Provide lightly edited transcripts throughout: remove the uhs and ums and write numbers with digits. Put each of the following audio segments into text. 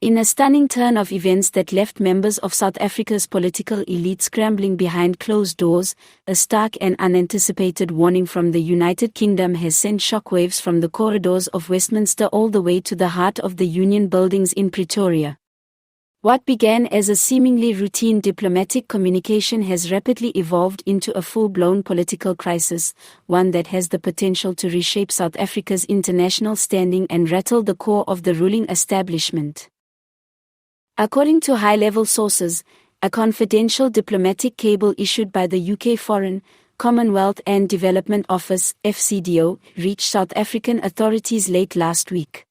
In a stunning turn of events that left members of South Africa's political elite scrambling behind closed doors, a stark and unanticipated warning from the United Kingdom has sent shockwaves from the corridors of Westminster all the way to the heart of the Union buildings in Pretoria. What began as a seemingly routine diplomatic communication has rapidly evolved into a full-blown political crisis, one that has the potential to reshape South Africa's international standing and rattle the core of the ruling establishment. According to high-level sources, a confidential diplomatic cable issued by the UK Foreign, Commonwealth and Development Office (FCDO) reached South African authorities late last week.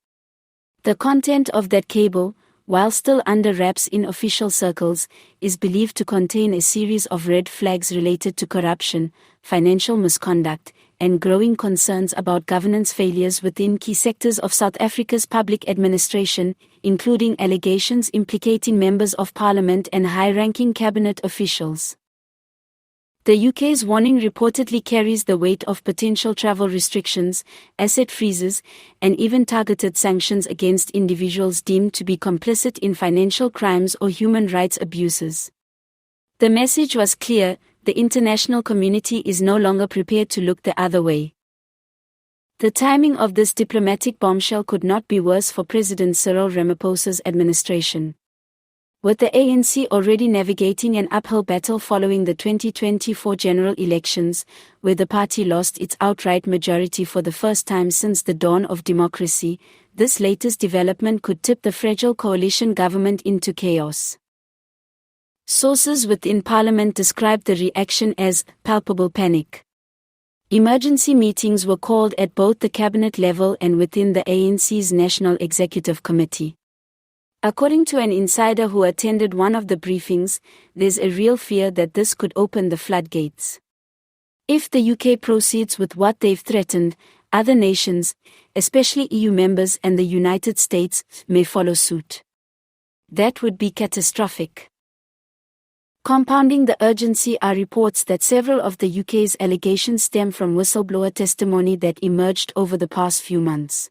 The content of that cable, while still under wraps in official circles, is believed to contain a series of red flags related to corruption, financial misconduct, and growing concerns about governance failures within key sectors of South Africa's public administration, including allegations implicating members of parliament and high-ranking cabinet officials. The UK's warning reportedly carries the weight of potential travel restrictions, asset freezes, and even targeted sanctions against individuals deemed to be complicit in financial crimes or human rights abuses. The message was clear: the international community is no longer prepared to look the other way. The timing of this diplomatic bombshell could not be worse for President Cyril Ramaphosa's administration. With the ANC already navigating an uphill battle following the 2024 general elections, where the party lost its outright majority for the first time since the dawn of democracy, this latest development could tip the fragile coalition government into chaos. Sources within Parliament described the reaction as palpable panic. Emergency meetings were called at both the cabinet level and within the ANC's National Executive Committee. According to an insider who attended one of the briefings, there's a real fear that this could open the floodgates. If the UK proceeds with what they've threatened, other nations, especially EU members and the United States, may follow suit. That would be catastrophic. Compounding the urgency are reports that several of the UK's allegations stem from whistleblower testimony that emerged over the past few months.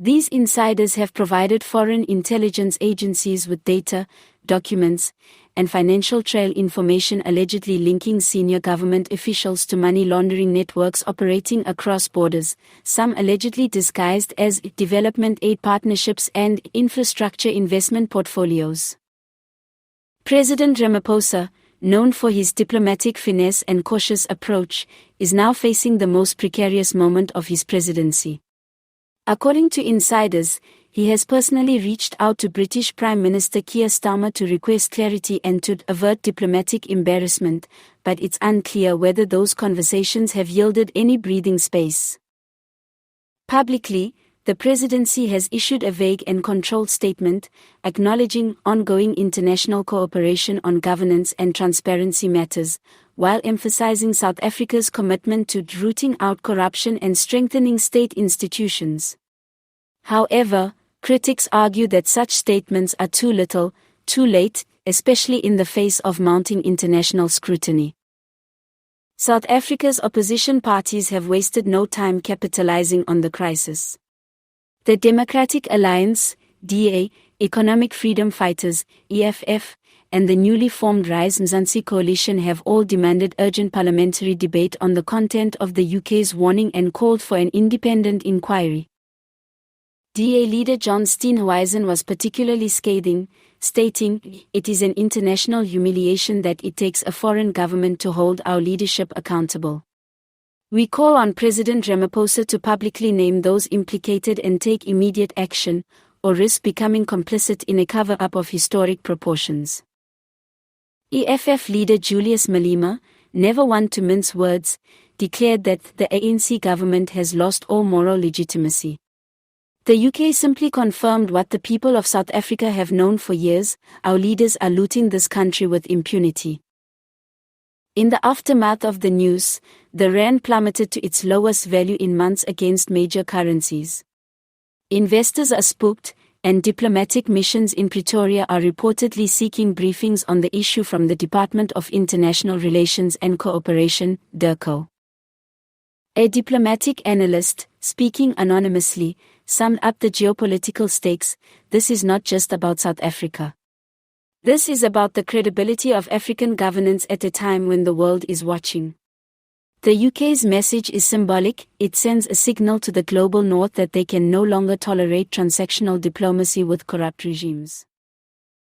These insiders have provided foreign intelligence agencies with data, documents, and financial trail information allegedly linking senior government officials to money laundering networks operating across borders, some allegedly disguised as development aid partnerships and infrastructure investment portfolios. President Ramaphosa, known for his diplomatic finesse and cautious approach, is now facing the most precarious moment of his presidency. According to insiders, he has personally reached out to British Prime Minister Keir Starmer to request clarity and to avert diplomatic embarrassment, but it's unclear whether those conversations have yielded any breathing space. Publicly, the presidency has issued a vague and controlled statement, acknowledging ongoing international cooperation on governance and transparency matters, while emphasizing South Africa's commitment to rooting out corruption and strengthening state institutions. However, critics argue that such statements are too little, too late, especially in the face of mounting international scrutiny. South Africa's opposition parties have wasted no time capitalizing on the crisis. The Democratic Alliance, DA, Economic Freedom Fighters, EFF, and the newly formed Rise Mzansi coalition have all demanded urgent parliamentary debate on the content of the UK's warning and called for an independent inquiry. DA leader John Steenhuisen was particularly scathing, stating, "It is an international humiliation that it takes a foreign government to hold our leadership accountable. We call on President Ramaphosa to publicly name those implicated and take immediate action, or risk becoming complicit in a cover-up of historic proportions." EFF leader Julius Malema, never one to mince words, declared that the ANC government has lost all moral legitimacy. The UK simply confirmed what the people of South Africa have known for years: our leaders are looting this country with impunity. In the aftermath of the news, the rand plummeted to its lowest value in months against major currencies. Investors are spooked, and diplomatic missions in Pretoria are reportedly seeking briefings on the issue from the Department of International Relations and Cooperation, DIRCO. A diplomatic analyst, speaking anonymously, summed up the geopolitical stakes. This is not just about South Africa. This is about the credibility of African governance at a time when the world is watching. The UK's message is symbolic. It sends a signal to the global north that they can no longer tolerate transactional diplomacy with corrupt regimes.